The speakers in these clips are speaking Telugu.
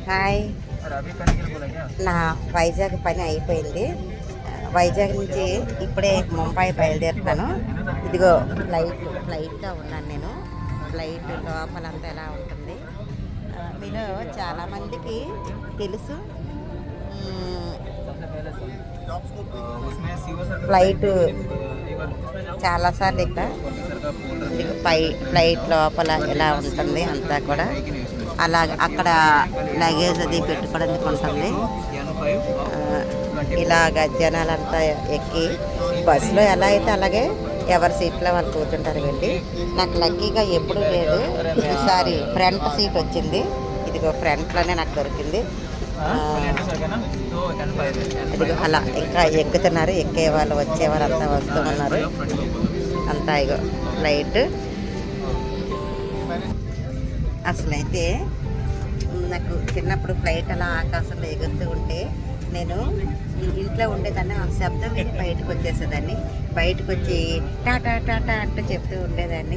హాయ్. నా వైజాగ్ పని అయిపోయింది. వైజాగ్ నుంచి ఇప్పుడే ముంబై బయలుదేరుతాను. ఇదిగో ఫ్లైట్లో ఉన్నాను నేను. ఫ్లైట్ లోపలంతా ఎలా ఉంటుంది మీలో చాలామందికి తెలుసు. ఫ్లైట్ చాలాసార్లు ఇక్కడ ఫ్లైట్ లోపల ఎలా ఉంటుంది అంతా కూడా అలాగ అక్కడ లగేజ్ అది పెట్టుకోవడానికి ఉంటుంది. ఇలాగ జనాలంతా ఎక్కి బస్సులో ఎలా అయితే అలాగే ఎవరి సీట్లో వాళ్ళు కూర్చుంటారు. వెళ్ళి నాకు లక్కీగా ఎప్పుడు లేదు, ఈసారి ఫ్రంట్ సీట్ వచ్చింది. ఇదిగో ఫ్రంట్లోనే నాకు దొరికింది. ఇదిగో అలా ఇంకా ఎక్కుతున్నారు. ఎక్కే వాళ్ళు వచ్చేవారు అంతా వస్తూ ఉన్నారు. అంతా ఇగో ఫ్లైట్. అసలైతే నాకు చిన్నప్పుడు ఫ్లైట్ అలా ఆకాశంలో ఎగురుతూ ఉంటే నేను ఇంట్లో ఉండేదాన్ని. ఆ శబ్దం విని బయటకు వచ్చేసేదాన్ని. బయటకు వచ్చి టాటా టాటా అంటూ చెప్తూ ఉండేదాన్ని.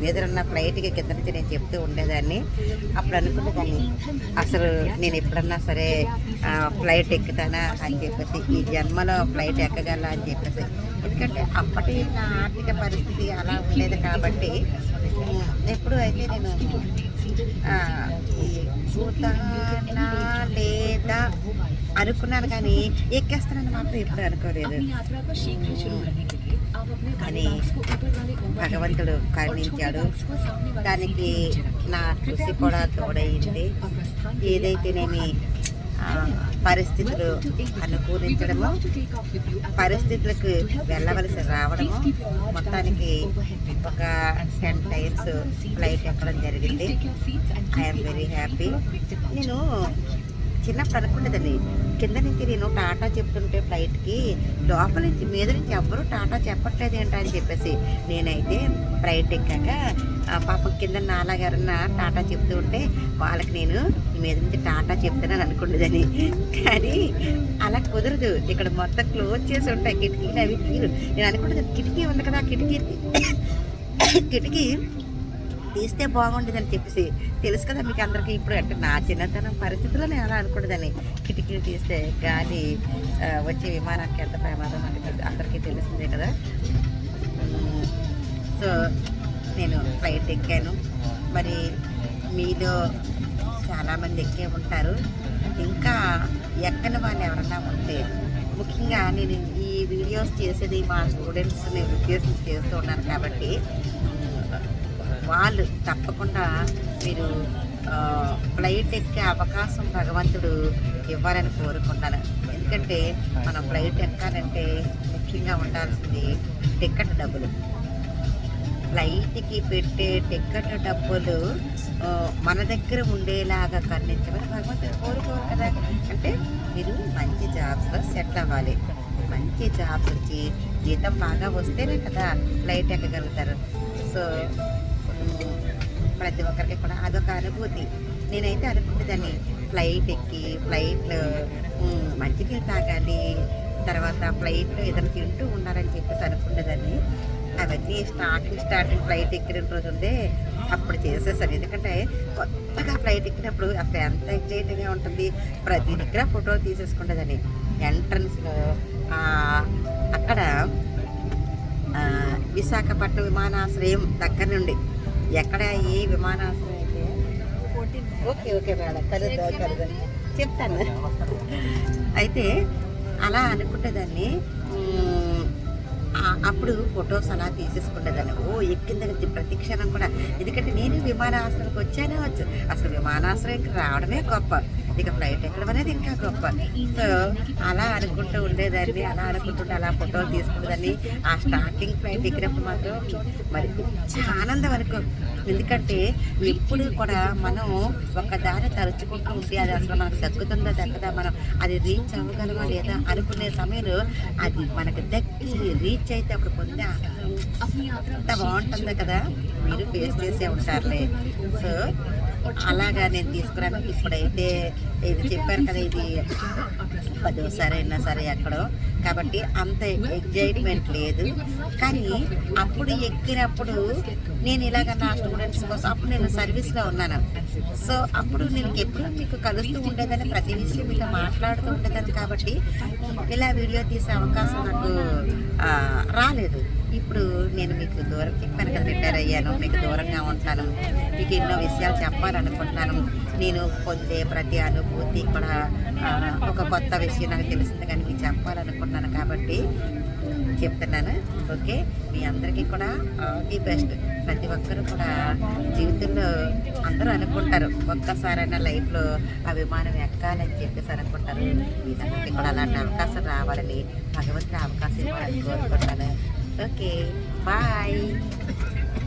మీద ఉన్న ఫ్లైట్కి కింద నుంచి నేను చెప్తూ ఉండేదాన్ని. అప్పుడు అనుకునేదాన్ని అసలు నేను ఎప్పుడన్నా సరే ఫ్లైట్ ఎక్కుతానా అని చెప్పేసి, ఈ జన్మలో ఫ్లైట్ ఎక్కగల అని చెప్పేసి. ఎందుకంటే అప్పటి నా ఆర్థిక పరిస్థితి అలా ఉండేది కాబట్టి ఎప్పుడు అయితే నేను ఎక్కుతానా లేదా అనుకున్నాను, కానీ ఎక్కేస్తానని మాత్రం ఎప్పుడు అనుకోలేదు. కానీ భగవంతుడు కరుణించాడు. దానికి నా కృషి కూడా తోడైంది. ఏదైతేనేమి పరిస్థితులు అనుకూలించడము, పరిస్థితులకు వెళ్ళవలసి రావడము, మొత్తానికి ఒక 10 టైమ్స్ ఫ్లైట్ ఎక్కడం జరిగింది. I'm very happy. నేను చిన్నప్పుడు అనుకునేదాన్ని, కింద నుంచి నేను టాటా చెప్తుంటే ఫ్లైట్కి లోపల నుంచి మీద నుంచి ఎవ్వరూ టాటా చెప్పట్లేదు ఏంటని చెప్పేసి, నేనైతే ఫ్లైట్ ఎక్కాక పాపం కింద నాలాగారన్నా టాటా చెప్తూ ఉంటే వాళ్ళకి నేను మీద నుంచి టాటా చెప్తానని అనుకునేదని. కానీ అలా కుదరదు. ఇక్కడ మొత్తం క్లోజ్ చేసి ఉంటాయి కిటికీలు, అవి తీరు. నేను అనుకునేది కిటికీ ఉంది కదా, కిటికీ తీస్తే బాగుండేదని చెప్పేసి. తెలుసు కదా మీకు అందరికీ, ఇప్పుడు అంటే నా చిన్నతనం పరిస్థితుల్లో నేను అలా అనుకునేదాన్ని. కిటికీలు తీస్తే గాలి వచ్చే విమానానికి ఎంత ప్రమాదం అంటే అందరికీ తెలిసిందే కదా. సో నేను ఫ్లైట్ ఎక్కాను. మరి మీలో చాలామంది ఎక్కే ఉంటారు. ఇంకా ఎక్కని వాళ్ళు ఎవరన్నా ఉంటే, ముఖ్యంగా నేను ఈ వీడియోస్ చేసేది మా స్టూడెంట్స్ని ఉద్దేశించి చేస్తూ ఉన్నాను కాబట్టి వాళ్ళు తప్పకుండా మీరు ఫ్లైట్ ఎక్కే అవకాశం భగవంతుడు ఇవ్వాలని కోరుకుంటాను. ఎందుకంటే మనం ఫ్లైట్ ఎక్కాలంటే ముఖ్యంగా ఉండాల్సింది టికెట్ డబ్బులు. ఫ్లైట్కి పెట్టే టికెట్ డబ్బులు మన దగ్గర ఉండేలాగా కరుణించమని భగవంతుడు కోరుకోరు కదా. అంటే మీరు మంచి జాబ్స్లో సెటిల్ అవ్వాలి. మంచి జాబ్స్ వచ్చి జీతం బాగా వస్తేనే కదా ఫ్లైట్ ఎక్కగలుగుతారు. సో ప్రతి ఒక్కరికి కూడా అదొక అనుభూతి. నేనైతే అనుకునేదాన్ని ఫ్లైట్ ఎక్కి ఫ్లైట్లో మంచినీళ్ళు తాగాలి, తర్వాత ఫ్లైట్లో ఏదైనా తింటూ ఉండాలని చెప్పేసి అనుకునేదాన్ని. అవన్నీ స్టార్టింగ్ ఫ్లైట్ ఎక్కిన రోజు ఉందే అప్పుడు చేసేసాను. ఎందుకంటే కొత్తగా ఫ్లైట్ ఎక్కినప్పుడు అసలు ఎంత ఎక్సైటింగ్గా ఉంటుంది. ప్రతి దగ్గర ఫోటోలు తీసేసుకునేదాన్ని. ఎంట్రన్స్లో అక్కడ విశాఖపట్నం విమానాశ్రయం దగ్గర నుండి ఎక్కడ ఏ విమానాశ్రయం అయితే ఓకే మేడం కలుద్దాం చెప్తాను. అయితే అలా అనుకునేదాన్ని. అప్పుడు ఫొటోస్ అలా తీసేసుకునేదాన్ని. ఎక్కిన దగ్గర ప్రతి క్షణం కూడా. ఎందుకంటే నేను విమానాశ్రయానికి వచ్చానే అసలు విమానాశ్రయానికి రావడమే గొప్ప, ఇక ఫ్లైట్ ఎక్కడం అనేది ఇంకా గొప్ప. సో అలా అనుకుంటూ ఉండేదాన్ని. అలా ఫోటోలు తీసుకునేదాన్ని. ఆ స్టార్టింగ్ ఫ్లైట్ ఎక్కినప్పుడు మాత్రం మరి చాలా ఆనందం అనుకో. ఎందుకంటే ఎప్పుడు కూడా మనం ఒక దారి తలుచుకుంటూ ఉంటే అది అసలు మనకు దక్కుతుందా దక్కదా, మనం అది రీచ్ అవ్వగలమా లేదా అనుకునే సమయంలో అది మనకు దక్కి రీచ్ అయితే అప్పుడు పొందే అంత బాగుంటుంది కదా. మీరు ఫేస్ చేసే ఉంటారులే. సో అలాగా నేను తీసుకురాను. ఇప్పుడైతే ఇది చెప్పాను కదా, ఇది 10వ సారి అయినా సరే ఎక్కడో కాబట్టి అంత ఎగ్జైట్మెంట్ లేదు. కానీ అప్పుడు ఎక్కినప్పుడు నేను ఇలాగ నా స్టూడెంట్స్ కోసం అప్పుడు నేను సర్వీస్లో ఉన్నాను. సో అప్పుడు నేను ఎప్పుడు మీకు కలుస్తూ ఉండేదని, ప్రతి విషయం మీతో మాట్లాడుతూ ఉండేదాన్ని. కాబట్టి ఇలా వీడియో తీసే అవకాశం నాకు రాలేదు. ఇప్పుడు నేను మీకు దూరం చెప్పాను కదా, రిటైర్ అయ్యాను, మీకు దూరంగా ఉంటాను, మీకు ఎన్నో విషయాలు చెప్పాలనుకుంటున్నాను. నేను పొందే ప్రతి అనుభూతి కూడా ఒక కొత్త విషయం నాకు తెలిసింది కానీ మీకు చెప్పాలనుకుంటున్నాను కాబట్టి చెప్తున్నాను. ఓకే, మీ అందరికీ కూడా ఆల్ ది బెస్ట్. ప్రతి ఒక్కరు కూడా జీవితంలో అందరూ అనుకుంటారు ఒక్కసారైనా లైఫ్లో ఆ విమానం ఎక్కాలని చెప్పేసి అనుకుంటారు. వీళ్ళందరికీ కూడా అలాంటి అవకాశం రావాలని, భగవంతుడి అవకాశం ఇవ్వాలని కోరుకుంటాను. Okay, bye.